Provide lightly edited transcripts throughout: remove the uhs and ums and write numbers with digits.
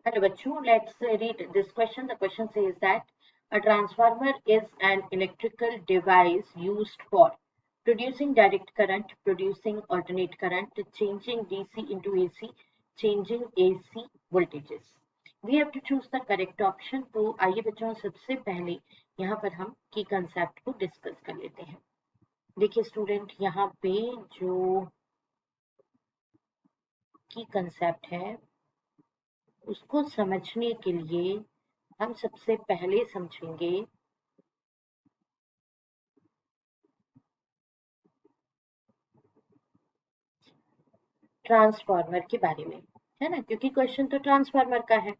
Hello, bachcho. Let's read this question. The question says that a transformer is an electrical device used for producing direct current, producing alternate current, changing DC into AC, changing AC voltages. We have to choose the correct option. तो आइए बच्चों सबसे पहले यहाँ पर हम की concept को डिस्कस कर लेते हैं. देखिए स्टूडेंट, यहाँ पे जो की कंसेप्ट है उसको समझने के लिए हम सबसे पहले समझेंगे ट्रांसफार्मर के बारे में, है ना, क्योंकि क्वेश्चन तो ट्रांसफार्मर का है.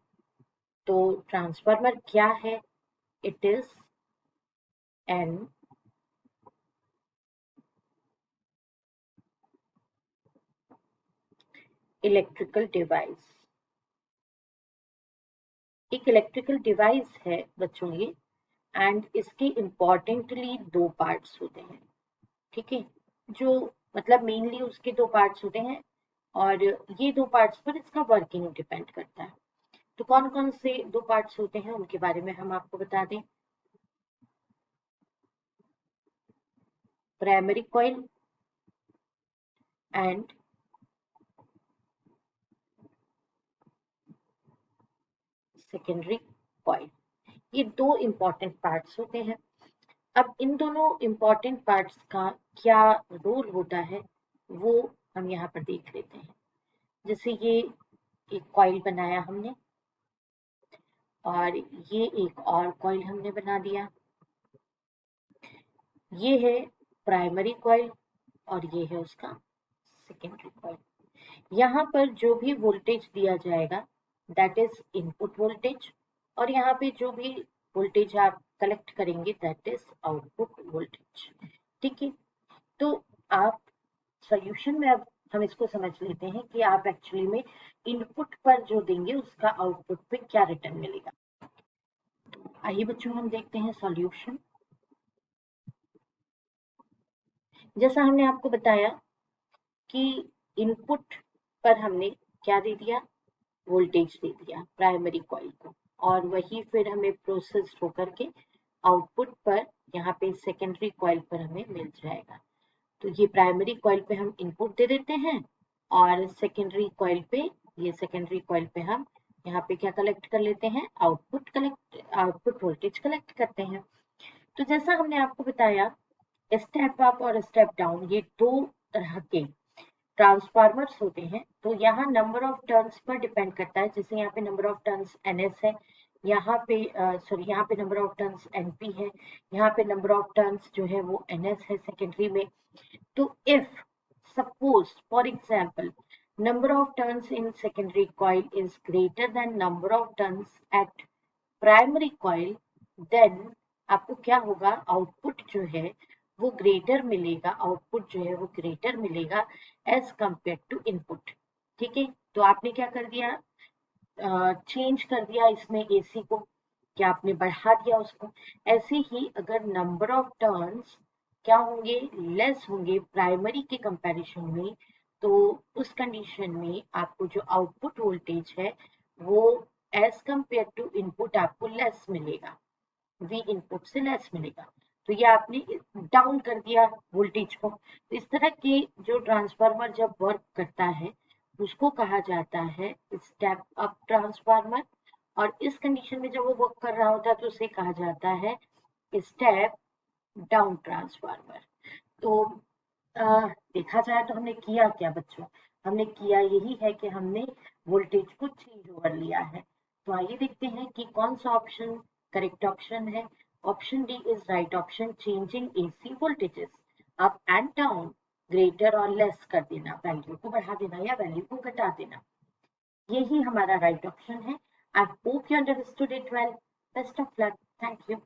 तो ट्रांसफार्मर क्या है? It is an electrical device. एक इलेक्ट्रिकल डिवाइस है बच्चों ये, एंड इसके इम्पोर्टेंटली दो पार्ट्स होते हैं. ठीक है, जो मतलब मेनली उसके दो पार्ट्स होते हैं और ये दो पार्ट्स पर इसका वर्किंग डिपेंड करता है. तो कौन कौन से दो पार्ट्स होते हैं उनके बारे में हम आपको बता दें. Primary coil and secondary coil, ये दो इंपॉर्टेंट पार्ट्स होते हैं. अब इन दोनों इंपॉर्टेंट पार्ट्स का क्या रोल होता है वो हम यहाँ पर देख लेते हैं. जैसे ये एक कॉइल बनाया हमने और ये एक और कॉइल हमने बना दिया. ये है प्राइमरी कॉइल और ये है उसका सेकेंडरी कॉइल. यहाँ पर जो भी वोल्टेज दिया जाएगा दैट इज इनपुट वोल्टेज, और यहाँ पे जो भी वोल्टेज आप कलेक्ट करेंगे दैट इज आउटपुट वोल्टेज. ठीक है, तो आप सॉल्यूशन में अब हम इसको समझ लेते हैं कि आप एक्चुअली में इनपुट पर जो देंगे उसका आउटपुट पे क्या रिटर्न मिलेगा. आइए बच्चों हम देखते हैं सॉल्यूशन. जैसा हमने आपको बताया कि इनपुट पर हमने क्या दे दिया, वोल्टेज दे दिया प्राइमरी कॉइल को, और वही फिर हमें प्रोसेस होकर के आउटपुट पर यहाँ पे सेकेंडरी कॉइल पर हमें मिल जाएगा. तो ये प्राइमरी कॉइल पे हम इनपुट दे देते हैं और सेकेंडरी कॉइल पे, ये सेकेंडरी कॉइल पे हम यहाँ पे क्या कलेक्ट कर लेते हैं, आउटपुट वोल्टेज कलेक्ट करते हैं. तो जैसा हमने आपको बताया स्टेप अप और स्टेप डाउन ये दो तरह के ट्रांसफार्मर्स होते हैं. तो यहाँ number of turns per depend करता है. जैसे यहाँ पे नंबर ऑफ टर्न्स NS है, यहाँ पे यहाँ पे नंबर ऑफ टर्न्स NP है, यहाँ पे नंबर ऑफ टर्न्स जो है वो NS है सेकेंडरी में. तो if suppose for example number of turns in secondary coil is greater than number of turns at primary coil, then आपको क्या होगा, आउटपुट जो है वो ग्रेटर मिलेगा, आउटपुट जो है वो ग्रेटर मिलेगा एज कंपेयर टू इनपुट. ठीक है, तो आपने क्या कर दिया, चेंज कर दिया इसमें AC को, क्या आपने बढ़ा दिया उसको. ऐसे ही अगर नंबर ऑफ टर्न्स क्या होंगे, लेस होंगे प्राइमरी के कंपैरिजन में, तो उस कंडीशन में आपको जो आउटपुट वोल्टेज है वो एज कंपेयर टू इनपुट आपको लेस मिलेगा, V इनपुट से लेस मिलेगा. तो ये आपने डाउन कर दिया वोल्टेज को. तो इस तरह के जो ट्रांसफार्मर जब वर्क करता है उसको कहा जाता है स्टेप अप ट्रांसफार्मर, और इस कंडीशन में जब वो वर्क कर रहा होता है तो उसे कहा जाता है स्टेप डाउन ट्रांसफार्मर. तो देखा जाए तो हमने किया क्या बच्चों, हमने किया यही है कि हमने वोल्टेज को चेंज ओवर लिया है. तो आइए देखते हैं कि कौन सा ऑप्शन करेक्ट ऑप्शन है. Option D is right option, changing AC voltages up and down, greater और लेस कर देना, वैल्यू को बढ़ा देना या वैल्यू को घटा देना, यही हमारा राइट ऑप्शन है. I hope you understood it well. Best of luck. Thank you.